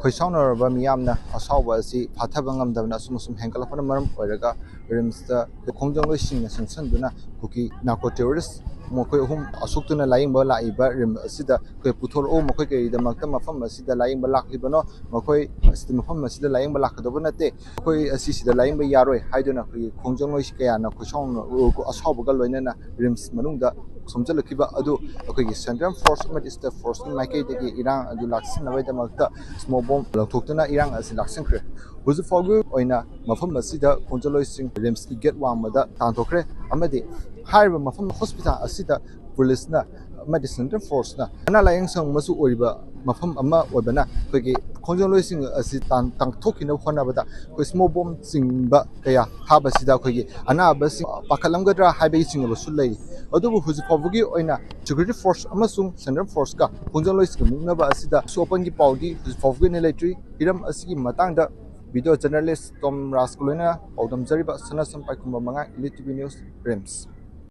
ꯈꯣꯏꯁꯥꯎꯅꯔꯕ ꯃꯤꯌꯥꯝꯅ ꯑꯁꯥꯎꯕ ꯑꯁꯤ ꯐꯥꯊꯕ ꯉꯝꯗꯕꯅ ꯑꯁꯨꯝ ꯍꯦꯟꯒꯠꯂꯛꯄꯅ ꯃꯔꯝ ꯑꯣꯏꯔꯒ ꯔꯤꯝꯁꯇ ꯈꯣꯡꯖꯪꯂꯣꯏꯁꯤꯡꯅ ꯆꯪꯁꯤꯟꯗꯨꯅ ꯑꯩꯈꯣꯏꯒꯤ ꯅꯥꯔꯀꯣ ꯇꯦꯔꯣꯔꯤꯁ ꯃꯈꯣꯏ ꯑꯍꯨꯝ ꯑꯁꯨꯛꯇꯨꯅ ꯂꯥꯌꯦꯡꯕ ꯂꯥꯛꯏꯕ ꯔꯤꯝ ꯑꯁꯤꯗ ꯑꯩꯈꯣꯏ ꯄꯨꯊꯣꯔꯛꯎ ꯃꯈꯣꯏ ꯀꯔꯤꯒꯤꯗꯃꯛꯇ ꯃꯐꯝ ꯑꯁꯤꯗ ꯂꯥꯌꯦꯡꯕ ꯂꯥꯛꯂꯤꯕꯅꯣ ꯃꯈꯣꯏ ꯃꯐꯝ ꯑꯁꯤꯗ ꯂꯥꯌꯦꯡꯕ ꯂꯥꯛꯀꯗꯧꯕ ꯅꯠꯇꯦ ꯑꯩꯈꯣꯏ ꯑꯁꯤ ꯁꯤꯗ ꯂꯥꯌꯦꯡꯕ ꯌꯥꯔꯣꯏ ꯍꯥꯏꯗꯨꯅ ꯑꯩꯈꯣꯏꯒꯤ ꯈꯣꯡꯖꯪꯂꯣꯏ ꯀꯌꯥꯅ ꯑꯁꯥꯎꯕꯒ ꯂꯣꯏꯅꯅ ꯔꯤꯝꯁ ꯃꯅꯨꯡꯗ ꯁꯣꯝꯖꯤꯜꯂꯛꯈꯤꯕ ꯑꯗꯨ ꯑꯩꯈꯣꯏꯒꯤ ꯁꯦꯟꯇ꯭ꯔꯦꯜ ꯐꯣꯔꯁ ꯑꯃꯗꯤ ꯁ꯭ꯇꯦꯠ ꯐꯣꯔꯁꯀꯤ ꯃꯥꯏꯀꯩꯗꯒꯤ ꯏꯔꯥꯡ ꯑꯗꯨ ꯂꯥꯛꯁꯤꯟꯅꯕꯒꯤꯗꯃꯛꯇ ꯁ꯭ꯃꯣꯛ ꯕꯣꯝ ꯂꯧꯊꯣꯛꯇꯨꯅ ꯏꯔꯥꯡ ꯑꯁꯤ ꯂꯥꯛꯁꯤꯟꯈ꯭ꯔꯦ ꯍꯧꯖꯤꯛ ꯐꯥꯎꯒꯤ ꯑꯣꯏꯅ ꯃꯐꯝ ꯑꯁꯤꯗ ꯈꯣꯡꯖꯪꯂꯣꯏꯁꯤꯡ ꯔꯤꯝꯁꯀꯤ ꯒꯦꯠ ꯋꯥꯡꯃꯗ ꯇꯥꯟꯊꯣꯛꯈ꯭ꯔꯦ ꯑꯃꯗꯤ ꯍꯥꯏꯔꯤꯕ ꯃꯐꯝ ꯍꯣꯁꯄꯤꯇꯥꯜ ꯑꯁꯤꯗ ꯄꯨꯂꯤꯁꯅ ꯑꯃꯗꯤ ꯁꯦꯟꯇ꯭ꯔꯦꯜ ꯐꯣꯔꯁꯅ ꯑꯅꯥ ꯂꯥꯏꯌꯦꯡ ꯁꯪ ꯑꯃꯁꯨ ꯑꯣꯏꯔꯤꯕ ꯃꯐꯝ ꯑꯃ ꯑꯣꯏꯕꯅ ꯑꯩꯈꯣꯏꯒꯤ ꯈꯣꯡꯖꯪꯂꯣꯏꯁꯤꯡ ꯑꯁꯤ ꯇꯥꯟꯊꯣꯛꯈꯤꯅꯕ ꯍꯣꯠꯅꯕꯗ ꯑꯩꯈꯣꯏ ꯁ꯭ꯃꯣꯛ ꯕꯣꯝ ꯆꯤꯡꯕ ꯀꯌꯥ ꯊꯥꯕꯁꯤꯗ ꯑꯩꯈꯣꯏꯒꯤ ꯑꯅꯥꯕꯁꯤꯡ ꯄꯥꯈꯠꯂꯝꯒꯗ꯭ꯔꯥ ꯍꯥꯏꯕꯒꯤ ꯆꯤꯡꯅꯕꯁꯨ ꯂꯩꯔꯤ ꯑꯗꯨꯕꯨ ꯍꯧꯖꯤꯛ ꯐꯥꯎꯕꯒꯤ ꯑꯣꯏꯅ ꯁꯦꯀ꯭ꯌꯨꯔꯤꯇꯤ ꯐꯣꯔꯁ ꯑꯃꯁꯨꯡ ꯁꯦꯟꯇ꯭ꯔꯦꯜ ꯐꯣꯔꯁꯀ ꯈꯣꯡꯖꯪꯂꯣꯏꯁꯤꯡꯒ ꯃꯨꯛꯅꯕ ꯑꯁꯤꯗ ꯑꯁꯣꯛ-ꯑꯄꯟꯒꯤ ꯄꯥꯎꯗꯤ ꯍꯧꯖꯤꯛ ꯐꯥꯎꯕꯒꯤ ꯑꯣꯏꯅ ꯂꯩꯇ꯭ꯔꯤ ꯍꯤꯔꯝ ꯑꯁꯤꯒꯤ ꯃꯇꯥꯡꯗ ꯚꯤꯗꯤꯑꯣ ꯖꯔꯅꯦꯂꯤꯁ ꯇꯣꯝ ꯔꯥꯖꯀ ꯂꯣꯏꯅꯅ ꯄꯥꯎꯗꯝꯖꯔꯤꯕ ꯁꯅꯥꯁꯝ ꯄꯥꯏꯈꯨꯝꯕ ꯃꯉꯥ ꯏꯂꯤꯠ ꯇꯤꯚꯤ ꯅ꯭ꯌꯨꯁ ꯔꯤꯝꯁ